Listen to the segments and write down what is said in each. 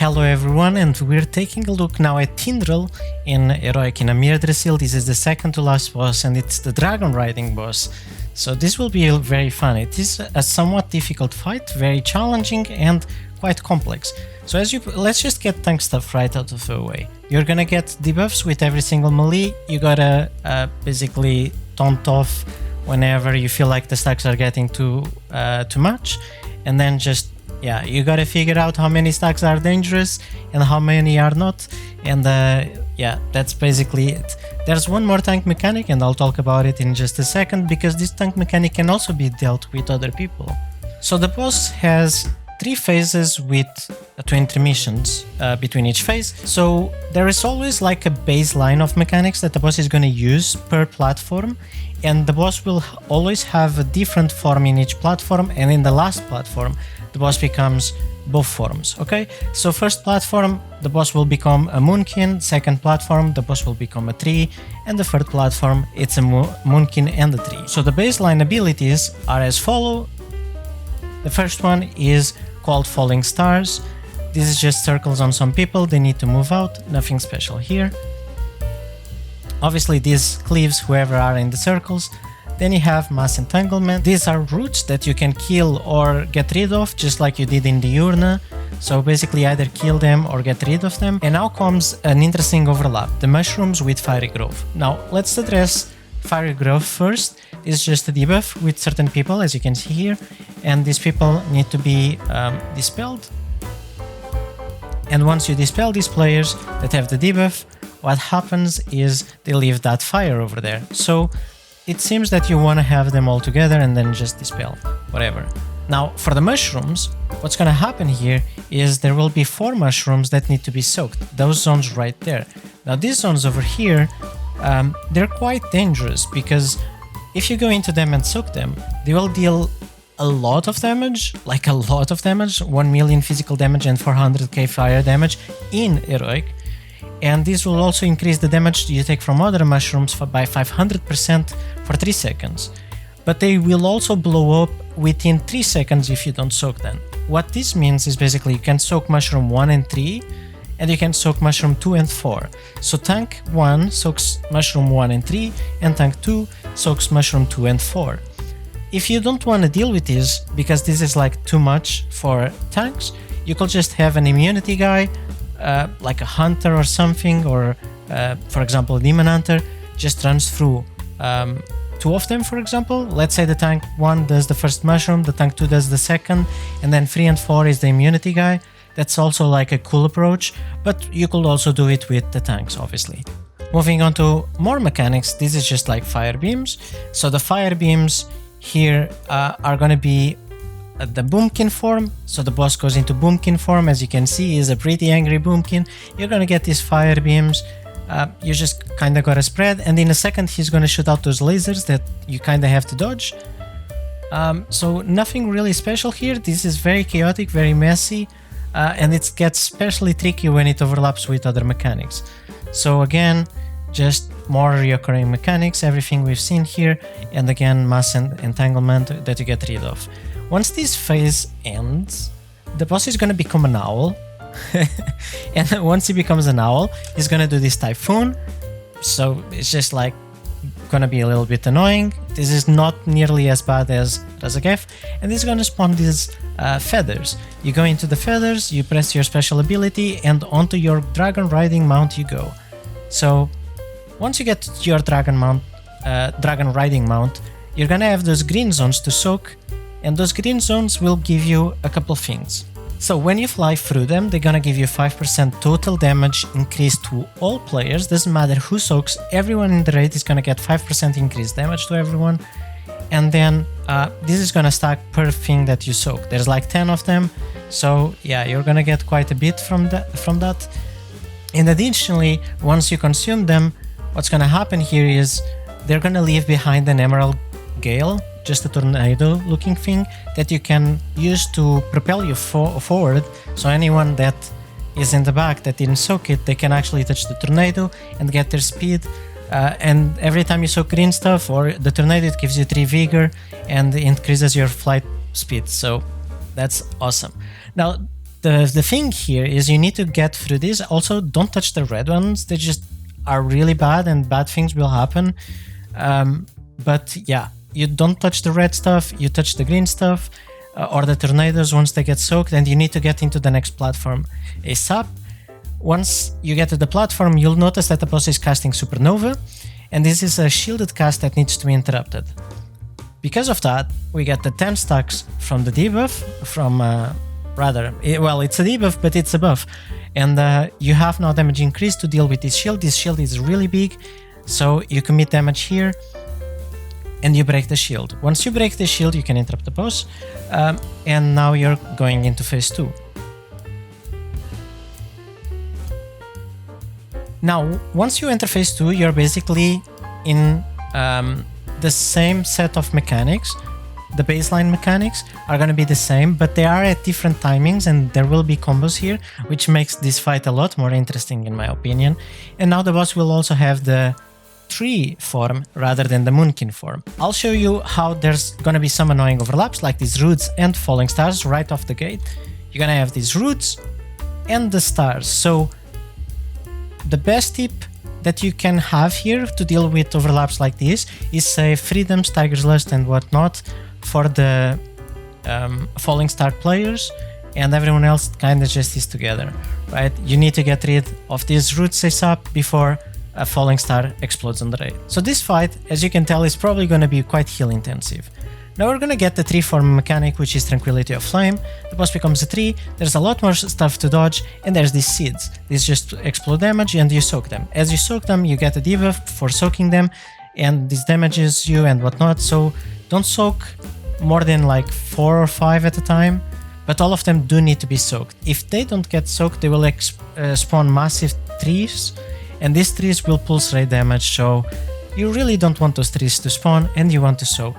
Hello everyone, and we're taking a look now at Tindral in Heroic in Amirdrassil. This is the second to last boss and it's the dragon riding boss. So this will be very fun. It is a somewhat difficult fight, very challenging and quite complex. So let's just get tank stuff right out of the way. You're gonna get debuffs with every single melee. You gotta basically taunt off whenever you feel like the stacks are getting too much, and then just you gotta figure out how many stacks are dangerous and how many are not, and that's basically it. There's one more tank mechanic and I'll talk about it in just a second, because this tank mechanic can also be dealt with other people. So the boss has 3 phases with 2 intermissions between each phase, so there is always like a baseline of mechanics that the boss is going to use per platform, and the boss will always have a different form in each platform, and in the last platform the boss becomes both forms. Okay, so first platform the boss will become a moonkin, second platform the boss will become a tree, and the third platform it's a moonkin and a tree. So the baseline abilities are as follow. The first one is called Falling Stars. This is just circles on some people, they need to move out, nothing special here. Obviously this cleaves whoever are in the circles. Then you have Mass Entanglement. These are roots that you can kill or get rid of, just like you did in the Urna. So basically either kill them or get rid of them. And now comes an interesting overlap, the mushrooms with Fiery Growth. Now let's address Fiery Growth first. It's just a debuff with certain people, as you can see here, and these people need to be dispelled. And once you dispel these players that have the debuff, what happens is they leave that fire over there. So it seems that you want to have them all together and then just dispel, whatever. Now for the mushrooms, what's going to happen here is there will be 4 mushrooms that need to be soaked, those zones right there. Now these zones over here, they're quite dangerous, because if you go into them and soak them, they will deal a lot of damage, like a lot of damage, 1 million physical damage and 400k fire damage in Heroic. And this will also increase the damage you take from other mushrooms by 500% for 3 seconds. But they will also blow up within 3 seconds if you don't soak them. What this means is basically you can soak mushroom 1 and 3, and you can soak mushroom 2 and 4. So tank 1 soaks mushroom 1 and 3, and tank 2 soaks mushroom 2 and 4. If you don't want to deal with this, because this is like too much for tanks, you could just have an immunity guy, like a hunter or something, or for example a demon hunter, just runs through 2 of them, for example. Let's say the tank 1 does the first mushroom, the tank 2 does the second, and then 3 and 4 is the immunity guy. That's also like a cool approach, but you could also do it with the tanks, obviously. Moving on to more mechanics, this is just like fire beams. So the fire beams here are gonna be the Boomkin form. So the boss goes into Boomkin form, as you can see, is a pretty angry Boomkin. You're gonna get these fire beams. You just kinda gotta spread, and in a second he's gonna shoot out those lasers that you kinda have to dodge. So nothing really special here. This is very chaotic, very messy. And it gets especially tricky when it overlaps with other mechanics. So again, just more reoccurring mechanics, everything we've seen here, and again mass entanglement that you get rid of. Once this phase ends, the boss is going to become an owl, and once he becomes an owl, he's going to do this typhoon, so it's just like gonna be a little bit annoying. This is not nearly as bad as Razagef, and this is gonna spawn these feathers. You go into the feathers, you press your special ability, and onto your dragon riding mount you go. So once you get your dragon riding mount, you're gonna have those green zones to soak, and those green zones will give you a couple of things. So when you fly through them, they're gonna give you 5% total damage increase to all players. Doesn't matter who soaks, everyone in the raid is gonna get 5% increased damage to everyone. And then this is gonna stack per thing that you soak. There's like 10 of them, so yeah, you're gonna get quite a bit from that. And additionally, once you consume them, what's gonna happen here is they're gonna leave behind an Emerald Gale, just a tornado looking thing that you can use to propel you forward. So anyone that is in the back that didn't soak it, they can actually touch the tornado and get their speed. And every time you soak green stuff or the tornado, it gives you 3 vigor and increases your flight speed. So that's awesome. Now the thing here is you need to get through this. Also, don't touch the red ones. They just are really bad and bad things will happen. But yeah, you don't touch the red stuff, you touch the green stuff, or the tornadoes once they get soaked, and you need to get into the next platform ASAP. Once you get to the platform, you'll notice that the boss is casting Supernova, and this is a shielded cast that needs to be interrupted. Because of that, we get the 10 stacks from the debuff, it's a debuff, but it's a buff. And you have now damage increase to deal with this shield. This shield is really big, so you commit damage here, and you break the shield. Once you break the shield, you can interrupt the boss, and now you're going into phase 2. Now, once you enter phase 2, you're basically in the same set of mechanics. The baseline mechanics are going to be the same, but they are at different timings, and there will be combos here, which makes this fight a lot more interesting in my opinion. And now the boss will also have the tree form rather than the moonkin form. I'll show you how there's going to be some annoying overlaps like these roots and falling stars right off the gate. You're going to have these roots and the stars. So the best tip that you can have here to deal with overlaps like this is say Freedoms, Tiger's Lust and whatnot for the falling star players, and everyone else kind of just is together, right? You need to get rid of these roots ASAP before a falling star explodes on the raid. So this fight, as you can tell, is probably going to be quite heal intensive. Now we're going to get the tree form mechanic, which is Tranquility of Flame. The boss becomes a tree, there's a lot more stuff to dodge, and there's these seeds. These just explode damage and you soak them. As you soak them, you get a debuff for soaking them, and this damages you and whatnot, so don't soak more than like 4 or 5 at a time, but all of them do need to be soaked. If they don't get soaked, they will spawn massive trees, and these trees will pulse raid damage, so you really don't want those trees to spawn, and you want to soak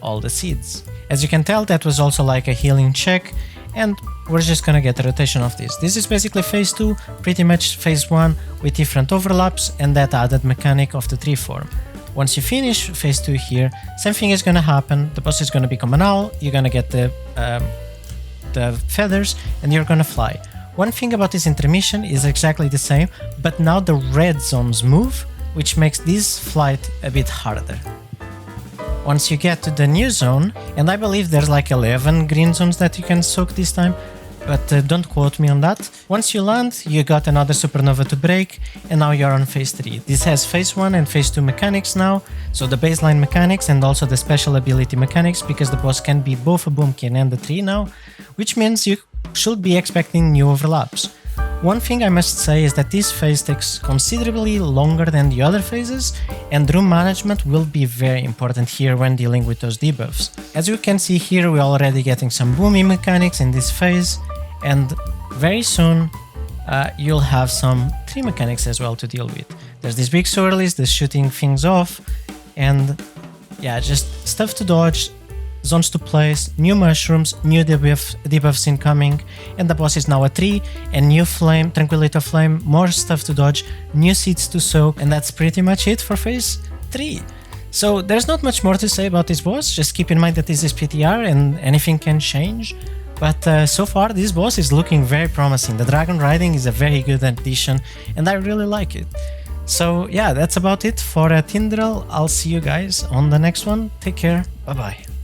all the seeds. As you can tell, that was also like a healing check, and we're just gonna get a rotation of this. This is basically phase 2, pretty much phase 1 with different overlaps and that added mechanic of the tree form. Once you finish phase 2 here, same thing is gonna happen. The boss is gonna become an owl, you're gonna get the feathers, and you're gonna fly. One thing about this intermission is exactly the same, but now the red zones move, which makes this flight a bit harder. Once you get to the new zone, and I believe there's like 11 green zones that you can soak this time, but don't quote me on that. Once you land, you got another supernova to break, and now you're on phase 3. This has phase 1 and phase 2 mechanics now, so the baseline mechanics and also the special ability mechanics, because the boss can be both a boomkin and a tree now, which means you should be expecting new overlaps. One thing I must say is that this phase takes considerably longer than the other phases, and room management will be very important here when dealing with those debuffs. As you can see here, we're already getting some booming mechanics in this phase, and very soon you'll have some tree mechanics as well to deal with. There's these big swirlies, the shooting things off, and yeah, just stuff to dodge, zones to place, new mushrooms, new debuffs incoming, and the boss is now a tree, and new flame, Tranquility of Flame, more stuff to dodge, new seeds to soak, and that's pretty much it for phase 3. So there's not much more to say about this boss, just keep in mind that this is PTR and anything can change, but so far this boss is looking very promising. The dragon riding is a very good addition, and I really like it. So yeah, that's about it for Tindral. I'll see you guys on the next one. Take care, bye bye.